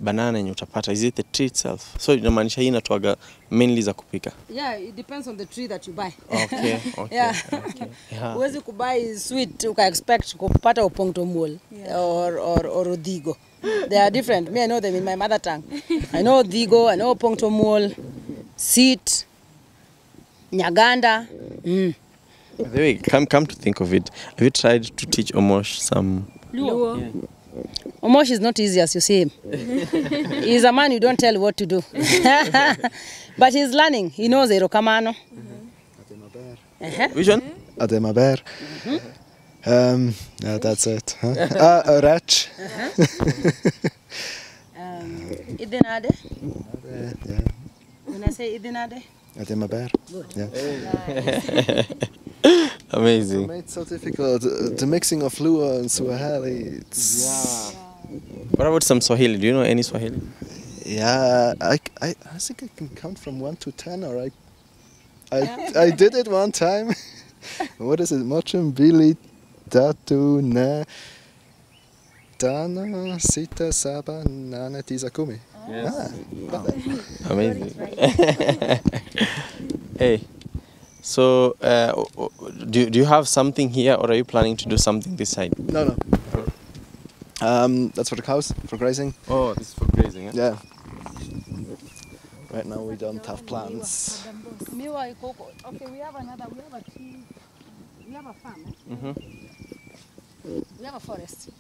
banana yenye utapata, is it the tree itself? So inamaanisha hii inatoaga mainly za kupika?
Yeah, it depends on the tree that you buy.
Okay.
Yeah.
Okay. Yeah.
Uwezi kubuy sweet uka expect kupata opongto mol or odigo. They are different. Me, I know them in my mother tongue. I know odigo, I know opongto mol, seed, nyaganda.
By the way, come to think of it, have you tried to teach Omosh some?
Luo.
Yeah.
Omosh is not easy as you see him. He's a man you don't tell what to do. But he's learning. He knows Erokamano.
Which one?
Ademaber. Yeah, that's it. Rach.
Idenade.
Yeah.
When I say Idenade?
Ademaber. Yeah.
Amazing.
It's so difficult. The mixing of Luo and Swahili. It's
What about some Swahili? Do you know any Swahili?
Yeah, I think I can count from 1 to 10, or I did it one time. What is it? Mochum Bili Tatu Na Dana Sita Saba Nana Tizakumi.
Yes. Amazing. Hey, so do you have something here, or are you planning to do something this side?
No. That's for the cows, for grazing.
Oh, this is for grazing, eh?
Yeah. Right now we don't have plants.
Okay, we have another, we have a tree, we have a farm. We have a forest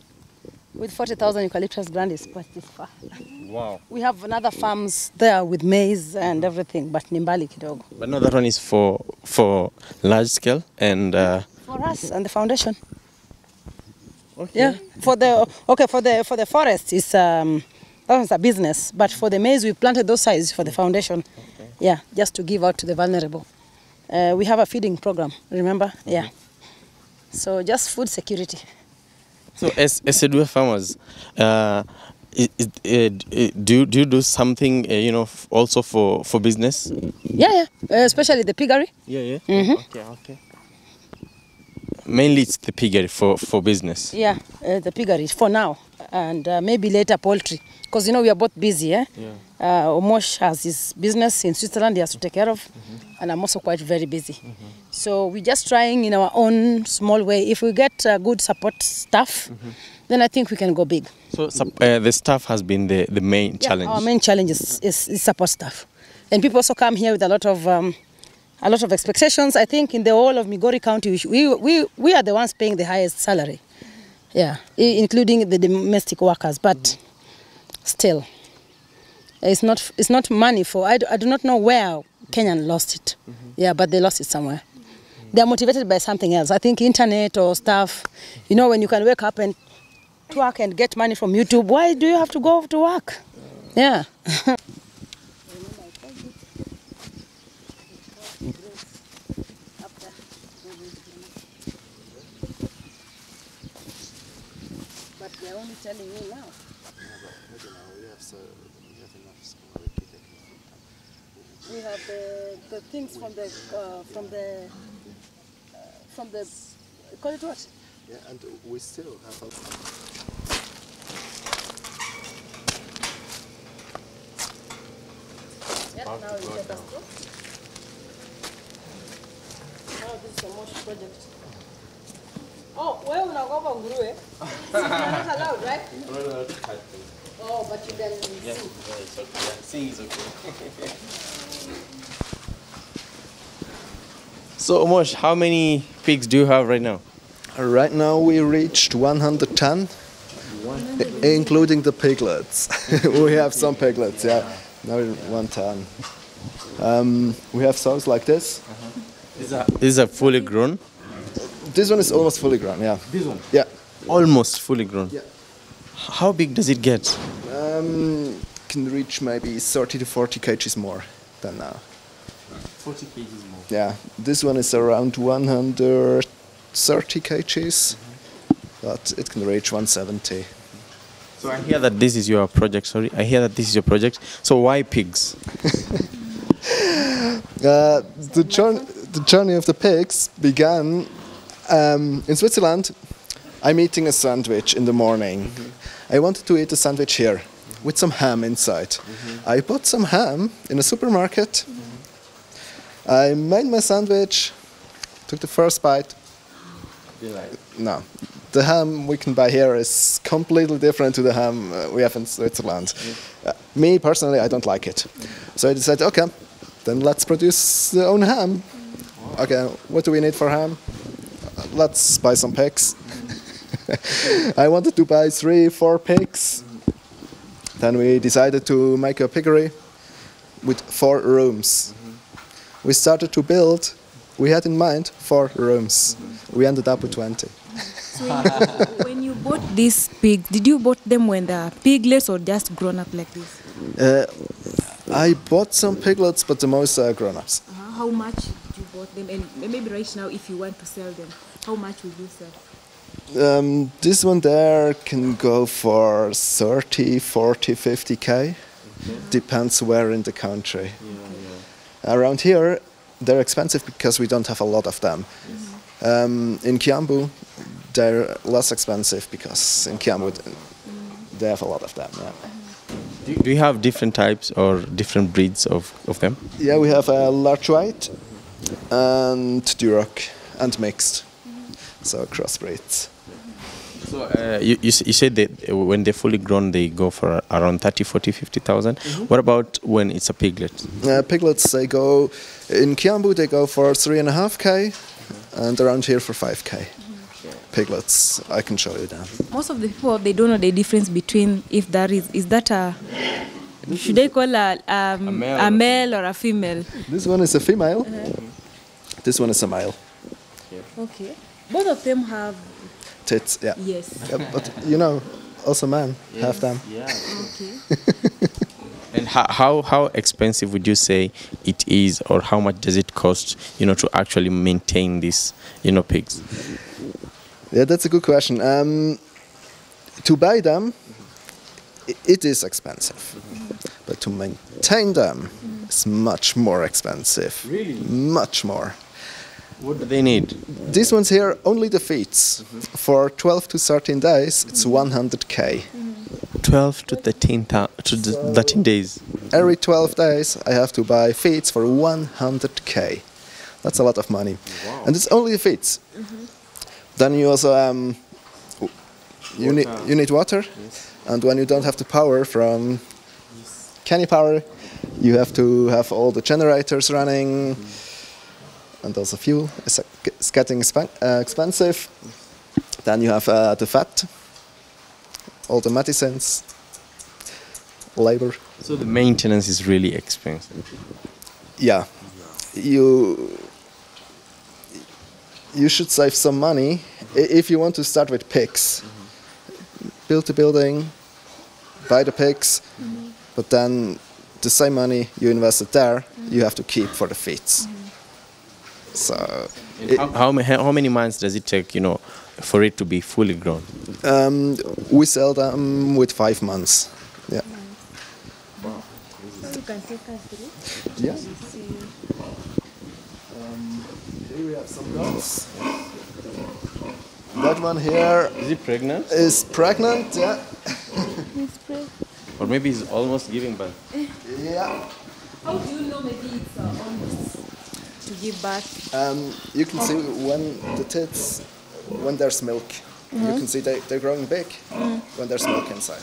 with 40,000 eucalyptus grandies, but this far.
Wow.
We have another farms there with maize and everything, but nimbali kidogo.
But no, that one is for large scale and...
For us and the foundation.
Okay.
Yeah, for the forest is that one's a business, but for the maize we planted those sides for the foundation. Okay. Yeah, just to give out to the vulnerable. We have a feeding program, remember? Yeah. So just food security. So
as Edua farmers, do you do something also for business?
Yeah, especially the piggery.
Yeah. Okay. Mainly it's the piggery for business.
Yeah, the piggery for now, and maybe later poultry, because we are both busy. Omosh has his business in Switzerland he has to take care of, and I'm also quite very busy. So we're just trying in our own small way. If we get good support staff, then I think we can go big. So
the staff has been the main challenge.
Our main challenge is support staff, and people also come here with a lot of expectations. I think in the whole of Migori County, we are the ones paying the highest salary. Yeah, including the domestic workers, but still, it's not money for. I do not know where Kenyan lost it. Yeah, but they lost it somewhere. They're motivated by something else. I think internet or stuff. You know, when you can wake up and work and get money from YouTube, why do you have to go to work? Yeah. But they're only telling me now. We have the things from the call it what?
Yeah, and we still have a...
Yeah, now you get us through. Now this is a mosh project. Oh, wewe unaogopa nguruwe? You're not allowed, right? No. Oh, but you can sing.
Yeah, it's okay. Yeah, sing is okay. So, Mosh, how many pigs do you have right now?
Right now we reached 110, including the piglets. We have some piglets, yeah. Now we're 110. We have sows like this.
These are fully grown?
This one is almost fully grown, yeah.
This one?
Yeah.
Almost fully grown?
Yeah.
How big does it get?
Can reach maybe 30 to 40 kgs more than now.
40 kgs more?
Yeah. This one is around 130 kgs, but it can reach 170.
So I hear that this is your project, So why pigs?
The journey of the pigs began in Switzerland. I'm eating a sandwich in the morning. I wanted to eat a sandwich here with some ham inside. I bought some ham in a supermarket. I made my sandwich, took the first bite. No. The ham we can buy here is completely different to the ham we have in Switzerland. Me personally, I don't like it. So I decided, okay, then let's produce the own ham. Okay, what do we need for ham? Let's buy some pigs. I wanted to buy 3-4 pigs. Then we decided to make a piggery with 4 rooms. We started to build. We had in mind 4 rooms. We ended up with 20.
So when you bought these pigs, did you bought them when they are piglets or just grown up like this?
I bought some piglets, but the most are grown-ups.
How much did you bought them? And maybe right now, if you want to sell them, how much will you sell?
This one there can go for 30, 40, 50k. Depends where in the country. Around here, they're expensive because we don't have a lot of them. In Kiambu, they're less expensive because in Kiambu they have a lot of them. Yeah.
Do you have different types or different breeds of them?
Yeah, we have a large white and Duroc and mixed, so crossbreeds.
So you said that when they're fully grown, they go for around 30, 40, 50,000. What about when it's a piglet?
Piglets, they go, in Kiambu they go for 3.5k and around here for 5k. Piglets, I can show you that.
Most of the people, they don't know the difference between if that is that a, should I call a male or a female?
This one is a female, this one is a male.
Okay. Both of them have
tits, yeah.
Yes.
Yeah, but you know, also men have them.
Yeah.
Okay.
And how expensive would you say it is, or how much does it cost, to actually maintain these, pigs?
Yeah, that's a good question. To buy them, it is expensive, but to maintain them is much more expensive.
Really?
Much more.
What do they need?
These ones here, only the feeds. For 12 to 13 days, it's 100k.
12 to 13 days.
Every 12 days, I have to buy feeds for 100k. That's a lot of money.
Wow.
And it's only the feeds. Then you also you need water, and when you don't have the power from Kenny Power, you have to have all the generators running, and also fuel is getting expensive. Then you have the fat, all the medicines, labor.
So the maintenance is really expensive.
Yeah, you should save some money if you want to start with pigs. Build the building, buy the pigs, but then the same money you invested there, you have to keep for the feeds. So,
How many months does it take, for it to be fully grown?
we sell them with 5 months. Yeah.
So you can take us through.
Yeah. Here we have some dogs. That one here
Is it pregnant?
is pregnant. Yeah.
Or maybe it's almost giving birth?
Yeah.
How do you know maybe it's almost to give birth?
You can see when the tits, when there's milk, you can see they're growing big when there's milk inside.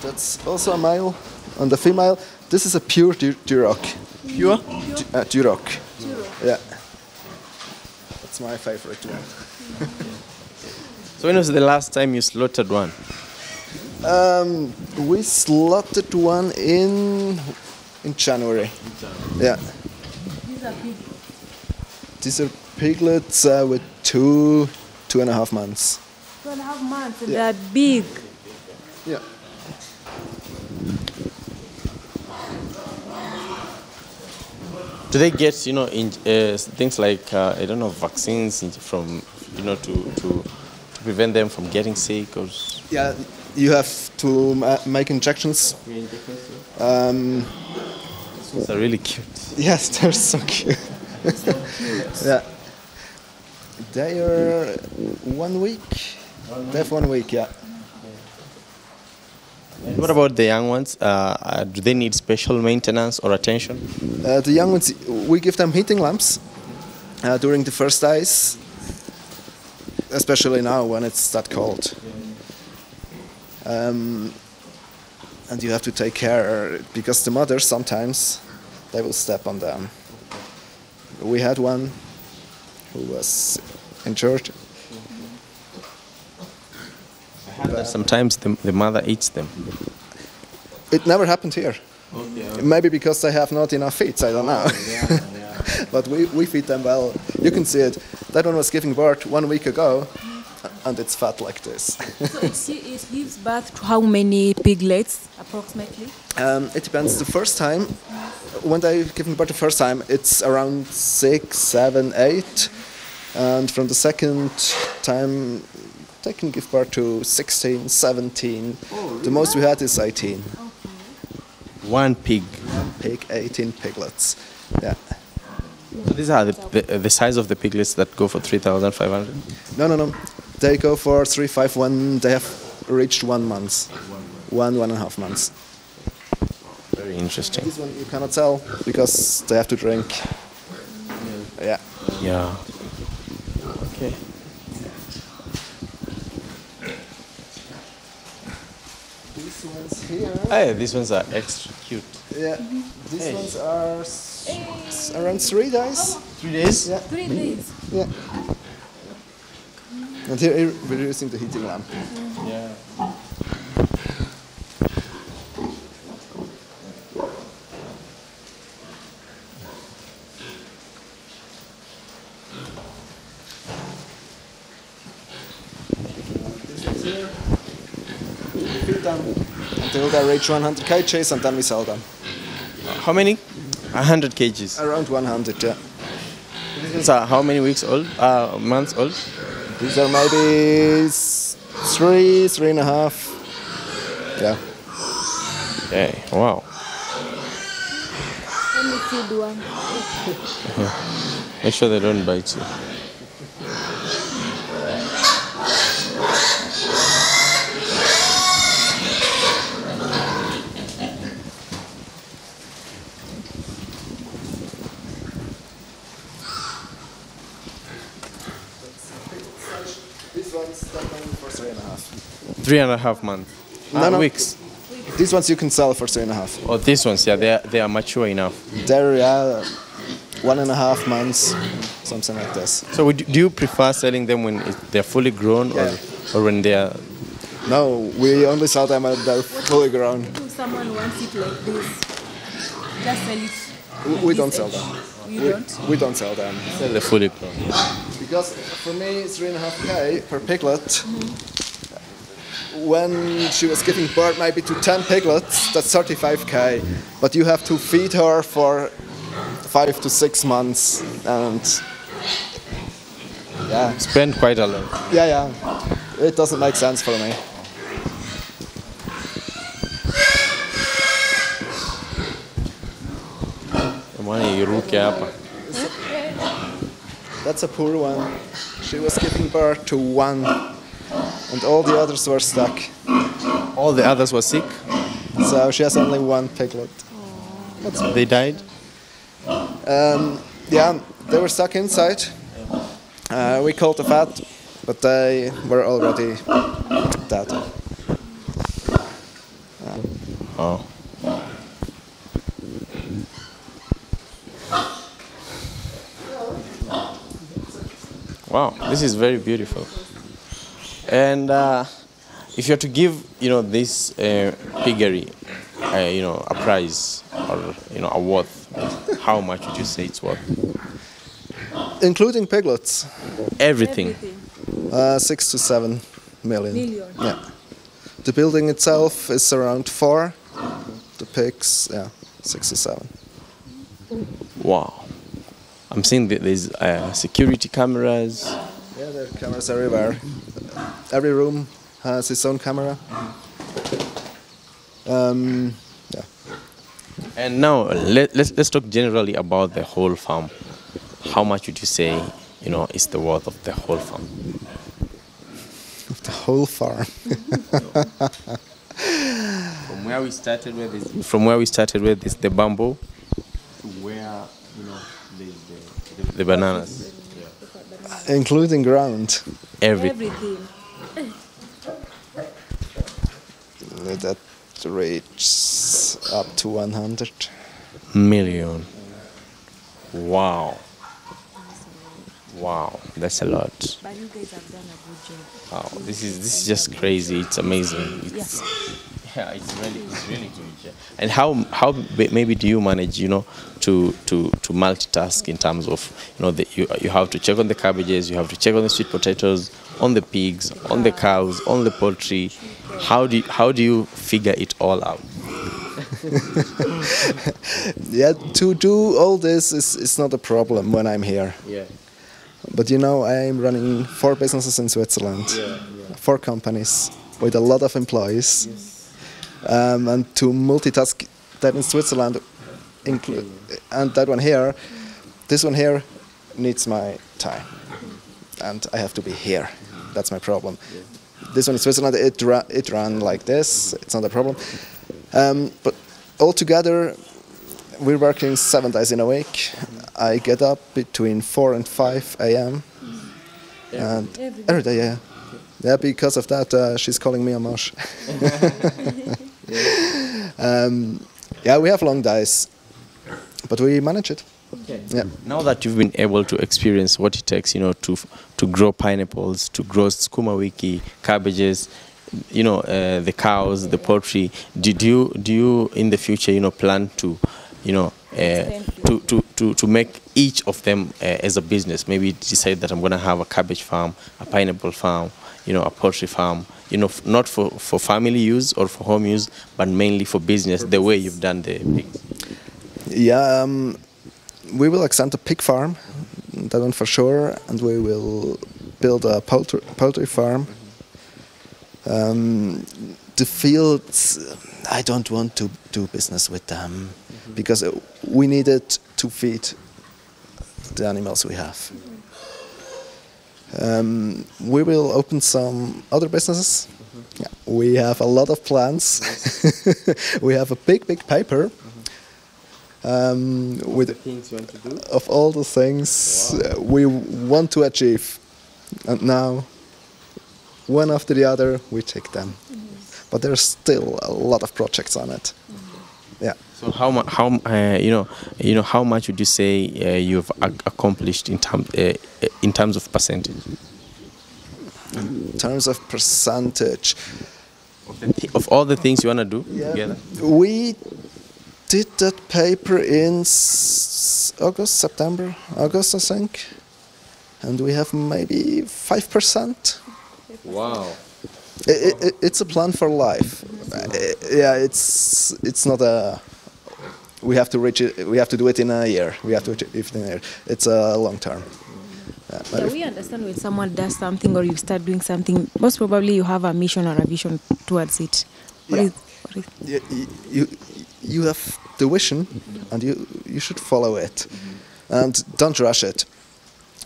That's also a male. And the female, this is a pure Duroc.
Pure?
Duroc. Yeah. That's my favorite one.
So when was the last time you slaughtered one?
We slaughtered one in January. Yeah.
These are big.
These are piglets with 2.5 months.
2.5 months and
Yeah.
they're big.
Yeah.
Do they get, things like, vaccines from, to prevent them from getting sick or?
Yeah, you have to make injections.
These are really cute.
Yes, they're so cute. Yeah. They are 1 week. They have 1 week, yeah.
And what about the young ones? Do they need special maintenance or attention?
The young ones, we give them heating lamps during the first days, especially now when it's that cold. And you have to take care because the mothers sometimes they will step on them. We had one who was injured.
That sometimes the mother eats them.
It never happened here.
Okay.
Maybe because they have not enough feeds, I don't know. But we feed them well. You can see it. That one was giving birth 1 week ago, and it's fat like this.
So it gives birth to how many piglets approximately?
It depends. The first time, when they're giving birth the first time, it's around 6, 7, 8. And from the second time, they can give birth to 16, 17. The most we had is 18.
One pig.
Pig, 18 piglets. Yeah.
So these are the size of the piglets that go for 3,500?
No. They go for 3, 5 when they have reached 1 month. 1.5 months.
Very interesting.
This one you cannot sell because they have to drink. Yeah.
Yeah. Okay.
These ones here.
Hey, these ones are extra cute.
Yeah. These ones are around 3 days.
3 days?
Yeah.
3 days.
Yeah. And here we're using the heating lamp.
Yeah.
This one's here. We feed them until they reach 100 kgs and then we sell them.
How many? 100 kgs.
Around 100, yeah.
These are how many weeks old? Months old?
These are maybe 3.5. Yeah.
Okay. Wow.
Let me feed one.
Make sure they don't bite you.
This one's definitely for 3.5.
3.5 months.
No.
Weeks.
These ones you can sell for 3.5.
Oh, these ones, yeah, they are mature enough.
They're 1.5 months, something like this.
So do you prefer selling them when they're fully grown
Yeah.
or when they're...
No, we only sell them when they're fully grown.
If someone wants it like this, just sell it.
We don't sell them.
You don't?
We don't sell them.
Sell the fully grown.
Because for me, 3.5k per piglet. When she was giving birth maybe to 10 piglets, that's 35k. But you have to feed her for 5 to 6 months, and yeah.
Spend quite a lot.
Yeah. It doesn't make sense for me. That's a poor one. She was giving birth to one, and all the others were stuck.
All the others were sick?
So she has only one piglet.
They died?
Yeah, they were stuck inside. We called the vet, but they were already dead.
Oh. Wow, this is very beautiful. And if you are to give, this piggery, a prize or a worth, how much would you say it's worth?
Including piglets.
Everything.
6 to 7 million.
Yeah.
The building itself is around 4. The pigs, 6 to 7.
Wow. I'm seeing that there's security cameras.
Yeah, there are cameras everywhere. Every room has its own camera. Yeah.
And now let's talk generally about the whole farm. How much would you say, is the worth of the whole farm?
Of the whole farm.
From where we started with this, the bamboo, to where the bananas.
Including ground.
Everything.
That reaches up to 100
million. Wow. Wow, that's a lot.
But you guys have done a good job.
Wow, this is just crazy. It's amazing. It's really good. And how maybe do you manage, to multitask in terms of, you have to check on the cabbages, you have to check on the sweet potatoes, on the pigs, on the cows, on the poultry. How do you figure it all out?
Yeah, to do all this is not a problem when I'm here.
Yeah.
But I'm running 4 businesses in Switzerland, 4 companies with a lot of employees.
Yes.
And to multitask that in Switzerland and that one here, this one here needs my time. And I have to be here. That's my problem. Yeah. This one in Switzerland, it ran like this. It's not a problem. But altogether, we're working 7 days in a week. I get up between 4 and 5 a.m. And every day, yeah. Yeah, because of that, she's calling me a mosh. We have long days, but we manage it.
Okay.
Yeah.
Now that you've been able to experience what it takes, to grow pineapples, to grow sukuma-wiki, cabbages, the cows, the poultry, do you in the future, plan to, to make each of them as a business? Maybe decide that I'm going to have a cabbage farm, a pineapple farm, a poultry farm, not for family use or for home use, but mainly for business, the way you've done the pigs.
Yeah, we will extend the pig farm, that one for sure, and we will build a poultry farm. The fields, I don't want to do business with them because we need it to feed the animals we have. We will open some other businesses. Yeah, we have a lot of plans. We have a big paper with
things you want to do?
Of all the things we want to achieve, and now one after the other we take them. But there's still a lot of projects on it. Yeah.
So how much would you say you've accomplished in terms of percentage?
In terms of percentage,
Of all the things you want to do together?
We did that paper in August, I think, and we have maybe 5%.
Wow.
It's a plan for life. Yeah, it's not a. We have to reach it. We have to do it in a year. We have to reach it in a year. It's a long term.
Yeah, we understand when someone does something or you start doing something, most probably you have a mission or a vision towards it. What is
You have the vision, and you should follow it, and don't rush it,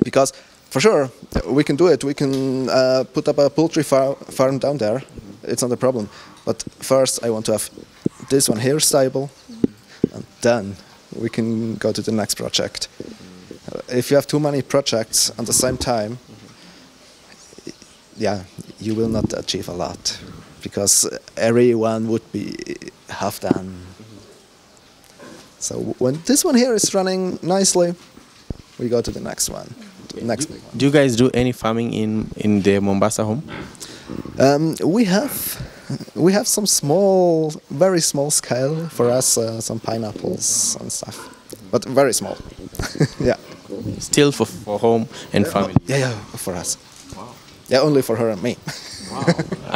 because for sure we can do it. We can put up a poultry farm down there. It's not a problem. But first, I want to have this one here stable, and then we can go to the next project. If you have too many projects at the same time, yeah, you will not achieve a lot, because everyone would be half done. So when this one here is running nicely, we go to the next one. Next big one.
Do you guys do any farming in the Mombasa home?
We have some small, very small scale for us, some pineapples and stuff, but very small. Yeah.
Still for home and family?
Yeah, for us. Wow. Yeah, only for her and me.
Wow.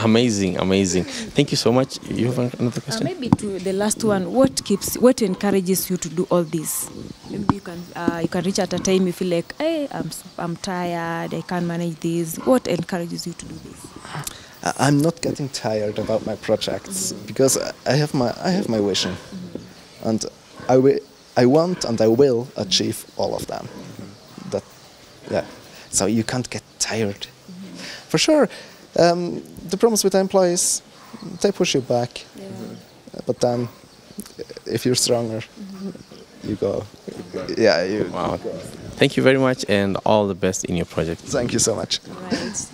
Amazing, amazing. Thank you so much. You have another question?
Maybe to the last one, what encourages you to do all this? Maybe you can reach at a time you feel like, hey, I'm tired, I can't manage this. What encourages you to do this?
I'm not getting tired about my projects, because I have my vision, and I want and I will achieve all of them. So you can't get tired. For sure, the problems with the employees, they push you back. Yeah. But then, if you're stronger, you go. Yeah.
Wow. Thank you very much, and all the best in your project.
Thank you so much.
Right.